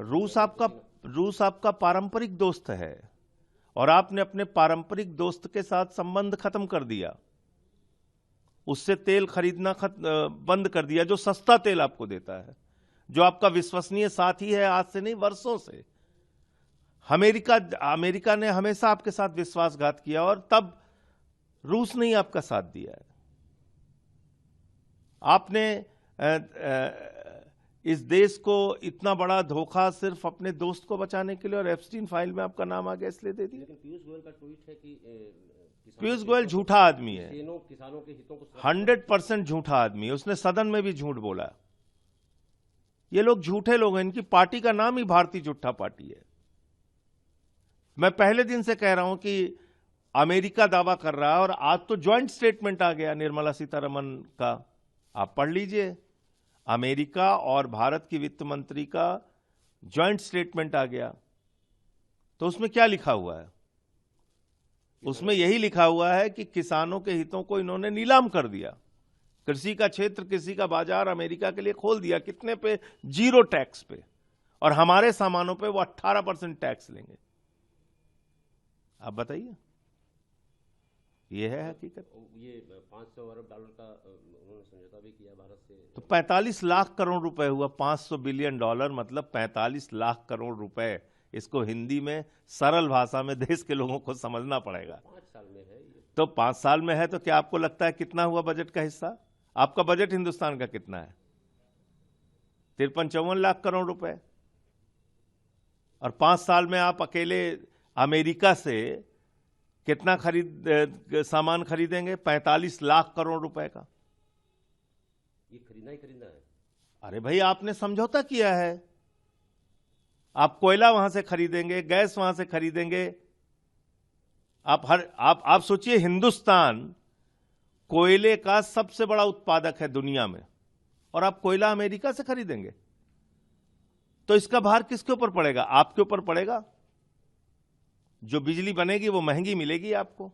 रूस आपका पारंपरिक दोस्त है और आपने अपने पारंपरिक दोस्त के साथ संबंध खत्म कर दिया, उससे तेल खरीदना बंद कर दिया, जो सस्ता तेल आपको देता है, जो आपका विश्वसनीय साथी है आज से नहीं वर्षों से। अमेरिका ने हमेशा आपके साथ विश्वासघात किया और तब रूस ने ही आपका साथ दिया है। आपने इस देश को इतना बड़ा धोखा सिर्फ अपने दोस्त को बचाने के लिए, और एप्स्टीन फाइल में आपका नाम आ गया इसलिए दे दिया। पीयूष गोयल का ट्वीट है कि पीयूष गोयल झूठा आदमी है, किसानों के हितों को 100% झूठा आदमी है। उसने सदन में भी झूठ बोला। ये लोग झूठे लोग हैं, इनकी पार्टी का नाम ही भारतीय झूठा पार्टी है। मैं पहले दिन से कह रहा हूं कि अमेरिका दावा कर रहा है, और आज तो ज्वाइंट स्टेटमेंट आ गया निर्मला सीतारमण का, आप पढ़ लीजिए। अमेरिका और भारत की वित्त मंत्री का ज्वाइंट स्टेटमेंट आ गया। तो उसमें क्या लिखा हुआ है? उसमें यही लिखा हुआ है कि किसानों के हितों को इन्होंने नीलाम कर दिया। कृषि का क्षेत्र, कृषि का बाजार अमेरिका के लिए खोल दिया। कितने पे? 0 टैक्स पे, और हमारे सामानों पे वो 18% टैक्स लेंगे। आप बताइए, ये है हकीकत। ये $500 अरब का उन्होंने समझौता भी किया भारत से। तो 45 लाख करोड़ रुपए हुआ। $500 बिलियन मतलब 45 लाख करोड़ रुपए। इसको हिंदी में सरल भाषा में देश के लोगों को समझना पड़ेगा। 5 साल में है ये। तो 5 साल में है तो क्या आपको लगता है कितना हुआ बजट का हिस्सा? आपका बजट हिंदुस्तान का कितना है? 53-54 लाख करोड़ रुपए। और 5 साल में आप अकेले अमेरिका से कितना सामान खरीदेंगे? 45 लाख करोड़ रुपए का। ये खरीदना ही खरीदना है। अरे भाई, आपने समझौता किया है। आप कोयला वहां से खरीदेंगे, गैस वहां से खरीदेंगे। आप सोचिए, हिंदुस्तान कोयले का सबसे बड़ा उत्पादक है दुनिया में, और आप कोयला अमेरिका से खरीदेंगे। तो इसका भार किसके ऊपर पड़ेगा? आपके ऊपर पड़ेगा। जो बिजली बनेगी वो महंगी मिलेगी आपको।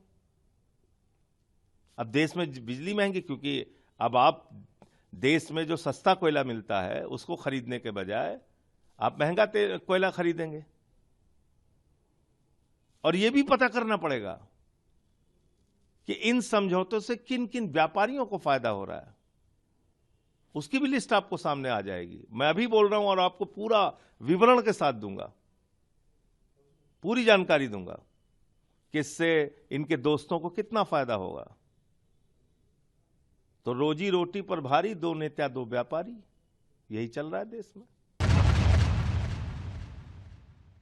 अब देश में बिजली महंगी, क्योंकि अब आप देश में जो सस्ता कोयला मिलता है उसको खरीदने के बजाय आप महंगा कोयला खरीदेंगे। और यह भी पता करना पड़ेगा कि इन समझौतों से किन किन व्यापारियों को फायदा हो रहा है। उसकी भी लिस्ट आपको सामने आ जाएगी। मैं अभी बोल रहा हूं और आपको पूरा विवरण के साथ दूंगा, पूरी जानकारी दूंगा कि इससे इनके दोस्तों को कितना फायदा होगा। तो रोजी रोटी पर भारी, 2 नेता 2 व्यापारी, यही चल रहा है देश में।